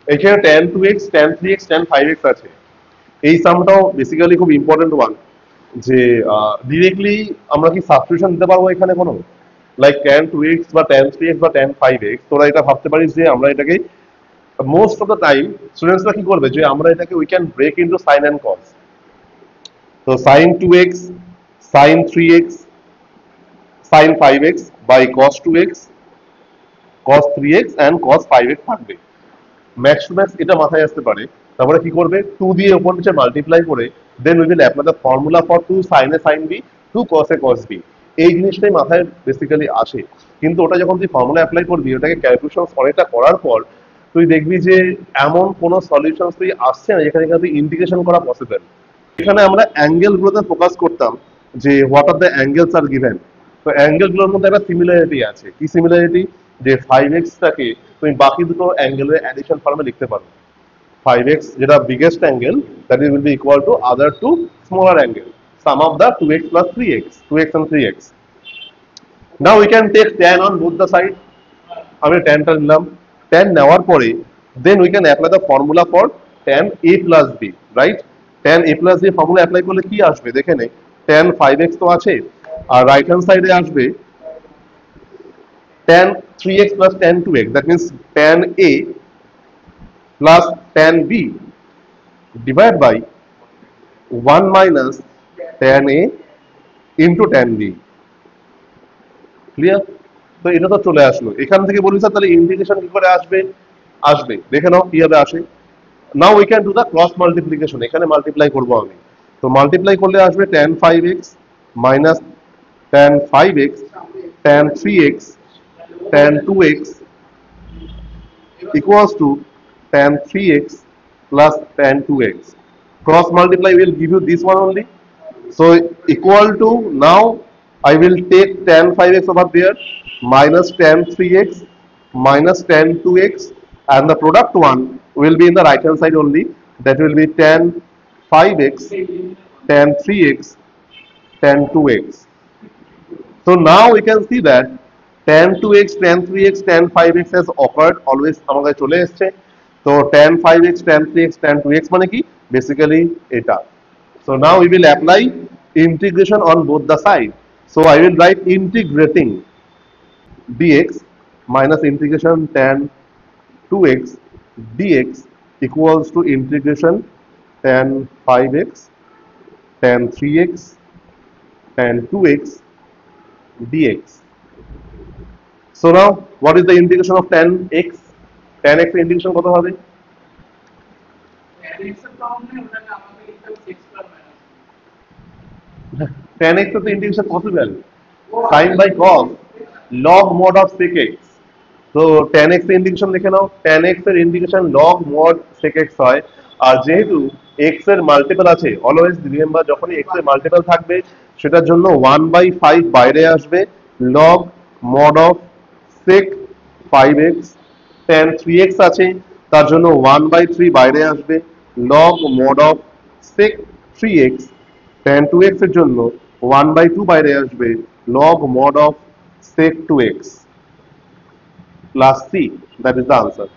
এখানে tan 2x tan 3x tan 5x আছে। এই সামটাও বেসিক্যালি খুব ইম্পর্টেন্ট ওয়ান, যে ডিরেক্টলি আমরা কি সাবস্টিটিউশন দিতে পারবো এখানে কোনো, লাইক tan 2x বা tan 3x বা tan 5x, তোরা এটা ভাবতে পারিস যে আমরা এটাকে মোস্ট অফ দ্য টাইম স্টুডেন্টসরা কি করবে, যে আমরা এটাকে we can break into sine and cos. তো sin 2x, sin 3x, sin 5x by cos 2x, cos 3x and cos 5x থাকবে। ম্যাক্স টু ম্যাক্স এটা মাথায় আসতে পারে। তারপরে কি করবে, 2 দিয়ে উপর নিচে মাল্টিপ্লাই করে then we will apply the formula for 2 sin a sin b 2 cos a cos b। এই জিনিসটাই মাথায় বেসিক্যালি আসে। কিন্তু ওটা যখন তুই ফর্মুলা অ্যাপ্লাই করবি, ওটাকে ক্যালকুলেশন অনেকটা করার পর তুই দেখবি যে এমন কোনো সলিউশন তুই আসছে না যেখানে তুই ইন্টিগ্রেশন করা পসিবল। এখানে আমরা অ্যাঙ্গেল গুলোতে ফোকাস করতাম, যে what are the angles are given. তো অ্যাঙ্গেল গুলোর মধ্যে একটা সিমিলারিটি আছে। কি সিমিলারিটি, যে 5x টাকে তুমি বাকি দুটো অ্যাঙ্গেলের অ্যাডিশন ফর্মে লিখতে পারো। 5x যেটা biggest angle, that is will be equal to other two smaller angle, sum of the 2x plus 3x, 2x and 3x. Now we can take tan on both the side. আমি tan টা নিলাম। tan নেওয়ার পরে then we can apply the formula for tan a plus b, right? tan a plus b formula apply করলে কি আসবে দেখে নে। tan 5x তো আছে, আর রাইট হ্যান্ড সাইডে আসবে tan 3x plus tan 2x, that means tan a plus tan b divided by 1 minus tan a into tan b। Clear? তো এটা তো চলে আসলো। এখান থেকে বলি স্যার তাহলে ইন্টিগ্রেশন কি করে আসবে, আসবে দেখে নাও কিভাবে আসে। Now we can do the cross multiplication. এখানে মাল্টিপ্লাই করবো আমি। তো মাল্টিপ্লাই করলে আসবে tan 5x minus tan 5x tan 3x tan 2x equals to tan 3x plus tan 2x. Cross multiply will give you this one only. So equal to, now I will take tan 5x over there minus tan 3x minus tan 2x, and the product one will be in the right hand side only. That will be tan 5x tan 3x tan 2x. So now we can see that tan 2x tan 3x tan 5x has occurred always আমাদের চলে এসেছে। তো tan 5x tan 3x tan 2x মানে কি, basically এটা। So now we will apply integration on both the side. So I will write integrating dx minus integration tan 2x dx equals to integration tan 5x tan 3x tan 2x dx. So now what is the integration of tan x? Tan x এর integration কত হবে? tan x এর তো integration possible, sin by cos log mod of sec x. তো tan x এর integration লিখে নাও। tan x এর integration log mod sec x হয়। আর যেহেতু x এর মাল্টিপল আছে, অলওয়েজ রিমেম্বার যখনই x এর মাল্টিপল থাকবে সেটার জন্য 1/5 বাইরে আসবে, log mod of sec 5x। tan 3x আছে, তার জন্য 1/3 বাইরে আসবে, log mod of sec 3x। tan 2x এর জন্য 1/2 বাইরে আসবে, log mod of sec 2x plus C. That is the answer.